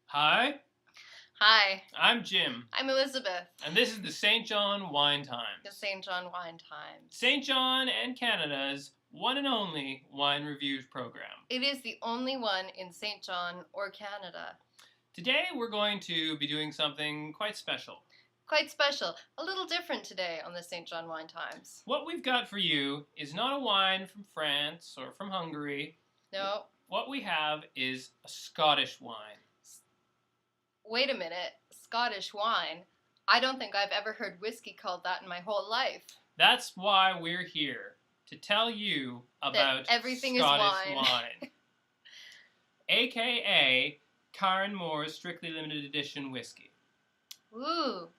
Hi, Hi, I'm Jim, I'm Elizabeth. and this is the St. John Wine The Times. St. John Wine Times. St. John and Canada's one and only wine reviews program. It is the only one in St. John or Canada. Today we're going to be doing something quite special. Quite special. A little different today on the St. John Wine Times. What we've got for you is not a wine from France or from Hungary. No, What we have is a Scottish wine. wait a minute. Scottish wine? I don't think I've ever heard whiskey called that in my whole life. That's why we're here, to tell you about everything Scottish is wine. AKA Karen Moore's Strictly Limited Edition whiskey. Ooh,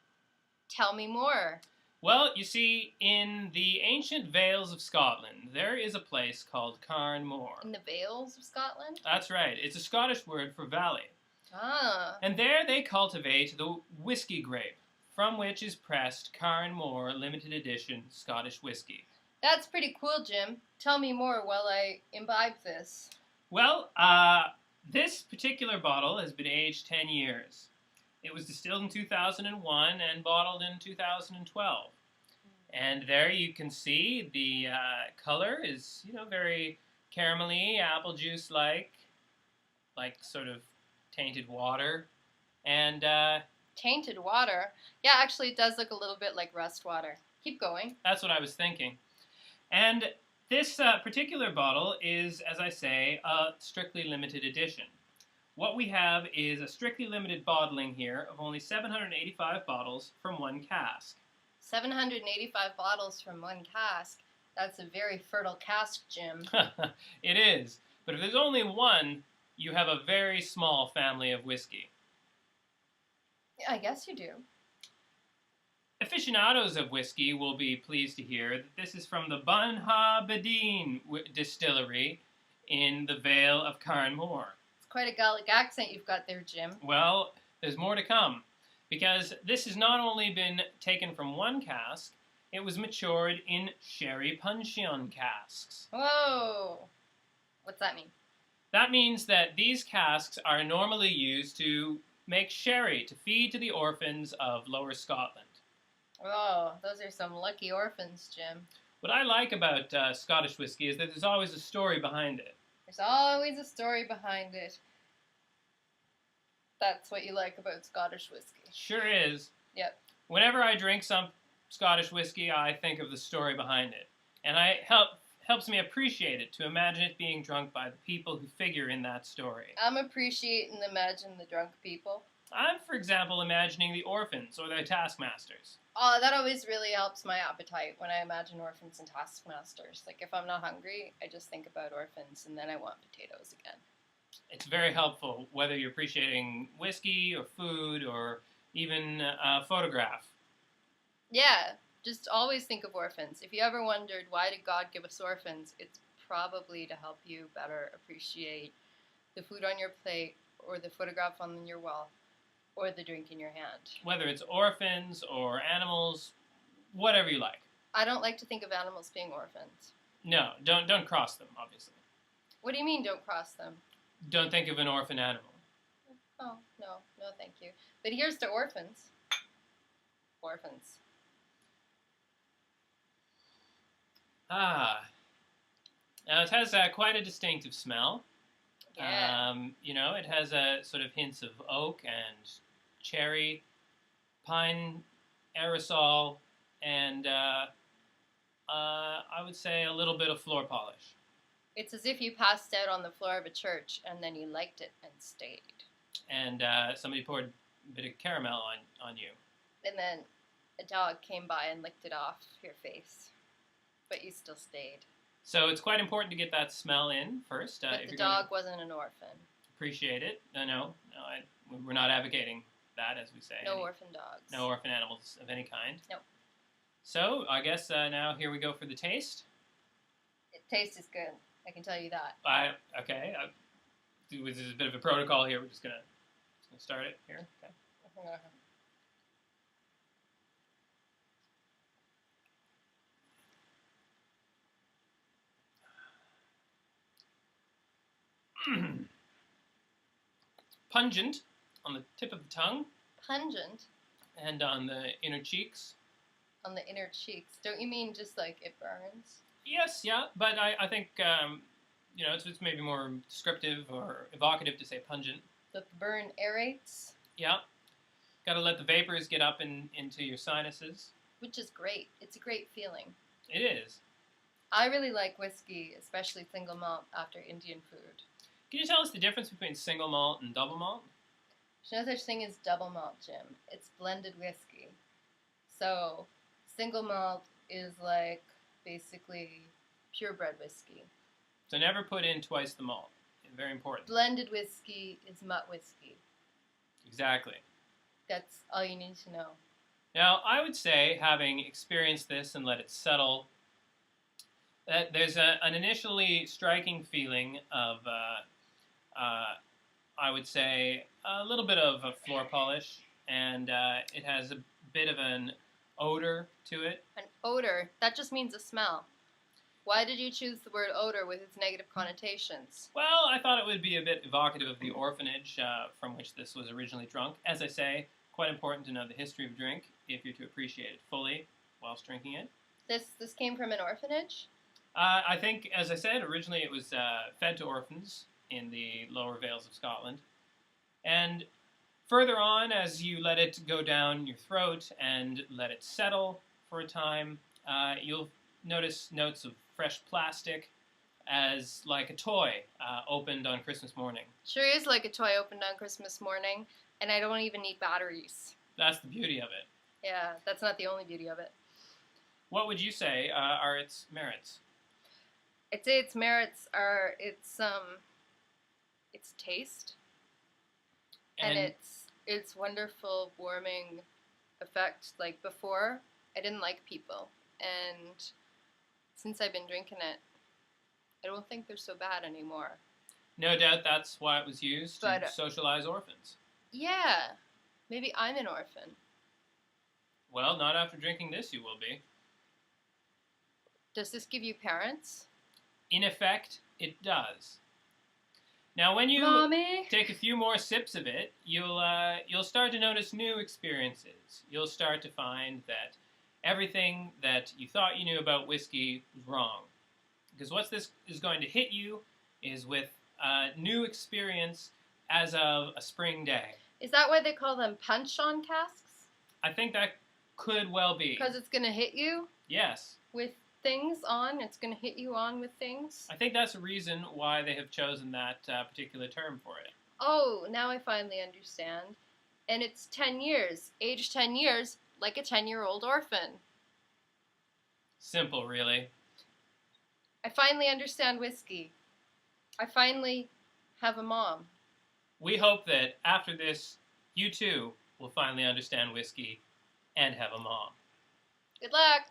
tell me more. Well, you see, in the ancient Vales of Scotland, there is a place called Carnmore. In the Vales of Scotland? That's right. It's a Scottish word for valley. Ah, And there they cultivate the whiskey grape, from which is pressed Carnmore Limited Edition Scottish whiskey. that's pretty cool, Jim. Tell me more while I imbibe this. Well, this particular bottle has been aged 10 years. It was distilled in 2001 and bottled in 2012. And there you can see the color is, very caramelly, apple juice-like, like sort of tainted water. And Tainted water? Yeah, actually it does look a little bit like rust water. Keep going. that's what I was thinking. And this particular bottle is, as I say, a strictly limited edition. What we have is a strictly limited bottling here of only 785 bottles from one cask. 785 bottles from one cask. That's a very fertile cask, Jim. It is. But if there's only one, you have a very small family of whiskey. Yeah, I guess you do. Aficionados of whiskey will be pleased to hear that this is from the Bunha Badeen distillery in the Vale of Carnmore. It's quite a Gaelic accent you've got there, Jim. Well, there's more to come, because this has not only been taken from one cask, it was matured in sherry puncheon casks. Whoa! What's that mean? That means that these casks are normally used to make sherry to feed to the orphans of Lower Scotland. Oh, those are some lucky orphans, Jim. What I like about Scottish whiskey is that there's always a story behind it. There's always a story behind it. That's what you like about Scottish whiskey. Sure is. Yep. Whenever I drink some Scottish whiskey, I think of the story behind it. And helps me appreciate it, to imagine it being drunk by the people who figure in that story. I'm appreciating imagine the drunk people. I'm, for example, imagining the orphans or their taskmasters. Oh, that always really helps my appetite when I imagine orphans and taskmasters. Like, if I'm not hungry, I just think about orphans, and then I want potatoes again. It's very helpful, whether you're appreciating whiskey or food or even a photograph. Yeah, just always think of orphans. If you ever wondered why did God give us orphans, it's probably to help you better appreciate the food on your plate or the photograph on your wall or the drink in your hand. Whether it's orphans or animals, whatever you like. I don't like to think of animals being orphans. No, don't cross them, obviously. What do you mean don't cross them? Don't think of an orphan animal. Oh, no, thank you. But here's to orphans. Orphans. Ah. Now, it has quite a distinctive smell. Yeah. It has a sort of hints of oak and cherry, pine aerosol, and I would say a little bit of floor polish. It's as if you passed out on the floor of a church and then you liked it and stayed. And somebody poured a bit of caramel on you. And then a dog came by and licked it off your face. But you still stayed. So it's quite important to get that smell in first. But if the you're gonna dog wasn't an orphan. appreciate it. No, we're not advocating that, as we say. No orphan dogs. No orphan animals of any kind. Nope. So I guess now here we go for the taste. It tastes good. I can tell you that. Okay. This is a bit of a protocol here. We're just gonna start it here. Okay. Pungent on the tip of the tongue Pungent and on the inner cheeks. on the inner cheeks. Don't you mean just like it burns? Yes, yeah, but I think, it's maybe more descriptive or evocative to say pungent. That the burn aerates, Yeah. Got to let the vapors get up into your sinuses. which is great. It's a great feeling. It is. I really like whiskey, especially single malt after Indian food. Can you tell us the difference between single malt and double malt? There's no such thing as double malt, Jim. It's blended whiskey. So, single malt is like basically purebred whiskey. So never put in twice the malt. Very important. Blended whiskey is mutt whiskey. Exactly. That's all you need to know. Now, I would say, having experienced this and let it settle, that there's an initially striking feeling of, I would say, a little bit of a floor polish, and it has a bit of an odor to it. An odor, that just means a smell. Why did you choose the word odor with its negative connotations? Well, I thought it would be a bit evocative of the orphanage from which this was originally drunk. As I say, quite important to know the history of drink if you're to appreciate it fully whilst drinking it. This came from an orphanage? I think, as I said, originally it was fed to orphans in the lower Vales of Scotland. And further on, as you let it go down your throat and let it settle for a time, you'll notice notes of fresh plastic as like a toy opened on Christmas morning. Sure is like a toy opened on Christmas morning, and I don't even need batteries. That's the beauty of it. Yeah, that's not the only beauty of it. What would you say are its merits? I'd say its merits are its taste and its wonderful warming effect. Like before, I didn't like people, and since I've been drinking it, I don't think they're so bad anymore. No doubt that's why it was used to socialize orphans. Yeah, maybe I'm an orphan. Well, not after drinking this, you will be. Does this give you parents? In effect, it does. Now, when you Mommy? take a few more sips of it, you'll start to notice new experiences. You'll start to find that everything that you thought you knew about whiskey was wrong. Because what this is going to hit you is with a new experience as of a spring day. Is that why they call them punch-on casks? I think that could well be. Because it's going to hit you? Yes. With things on? It's going to hit you on with things? I think that's a reason why they have chosen that particular term for it. Oh, now I finally understand. And it's 10 years. Age 10 years, like a 10-year-old orphan. Simple, really. I finally understand whiskey. I finally have a mom. We hope that after this, you too will finally understand whiskey and have a mom. Good luck!